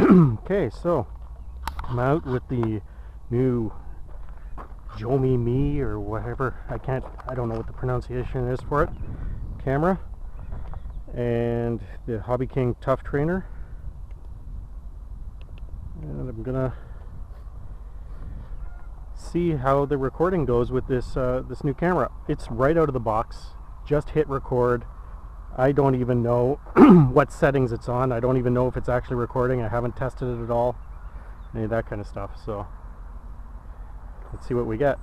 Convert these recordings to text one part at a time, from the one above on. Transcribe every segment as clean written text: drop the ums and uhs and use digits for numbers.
Okay, so I'm out with the new Xiaomi Mi or whatever. I don't know what the pronunciation is for it. Camera and the Hobby King Tuff Trainer. And I'm gonna see how the recording goes with this this new camera. It's right out of the box. Just hit record. I don't even know what settings it's on. I don't even know if it's actually recording. I haven't tested it at all. Any of that kind of stuff. So let's see what we get.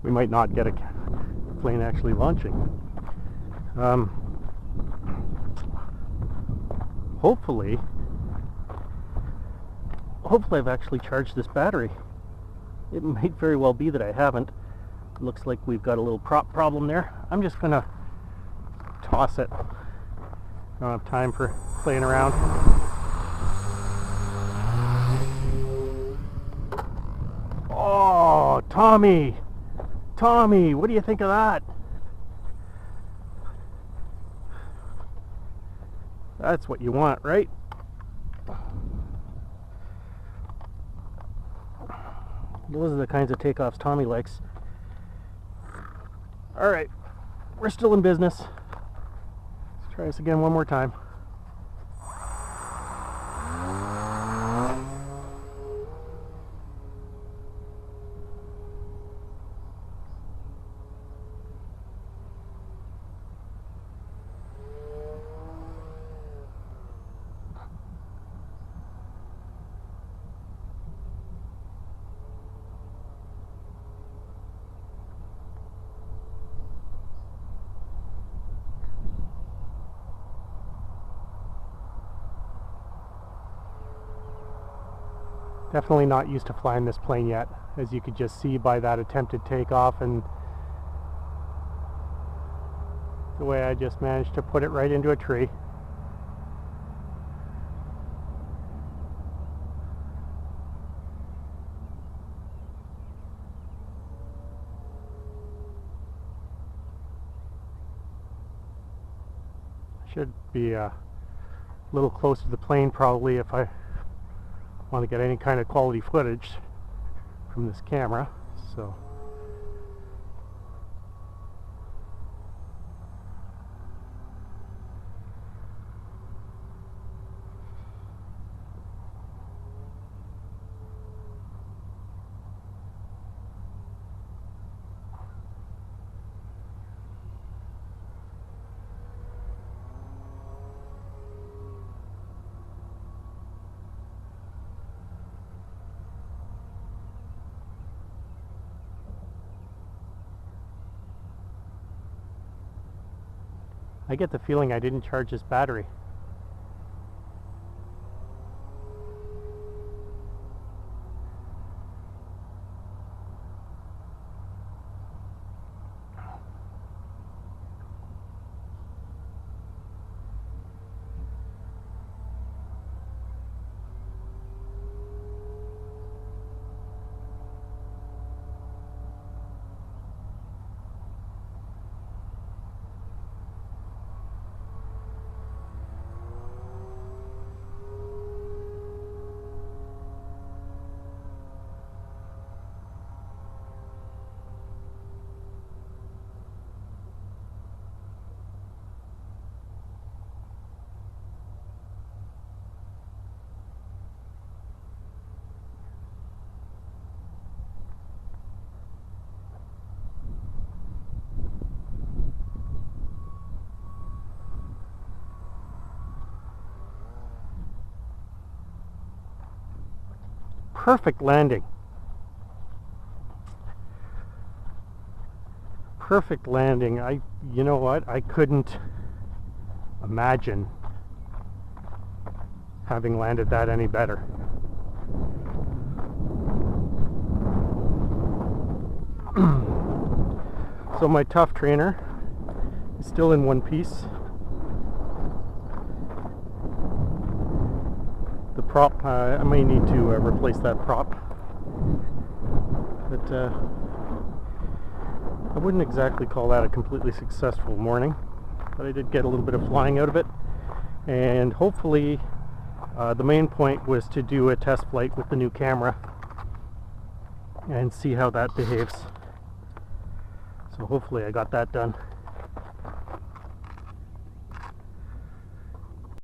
We might not get a plane actually launching. Hopefully I've actually charged this battery. It might very well be that I haven't. Looks like we've got a little prop problem there. I'm just gonna toss it. Don't have time for playing around. Oh, Tommy, what do you think of that? That's what you want, right? Those are the kinds of takeoffs Tommy likes. Alright, we're still in business. Let's try this again one more time. Definitely not used to flying this plane yet, as you could just see by that attempted takeoff and the way I just managed to put it right into a tree. Should be a little close to the plane probably if I want to get any kind of quality footage from this camera. So I get the feeling I didn't charge this battery. Perfect landing. Perfect landing. You know what? I couldn't imagine having landed that any better. So my Tuff Trainer is still in one piece. The prop. I may need to replace that prop. But I wouldn't exactly call that a completely successful morning. But I did get a little bit of flying out of it. And hopefully the main point was to do a test flight with the new camera and see how that behaves. So hopefully I got that done.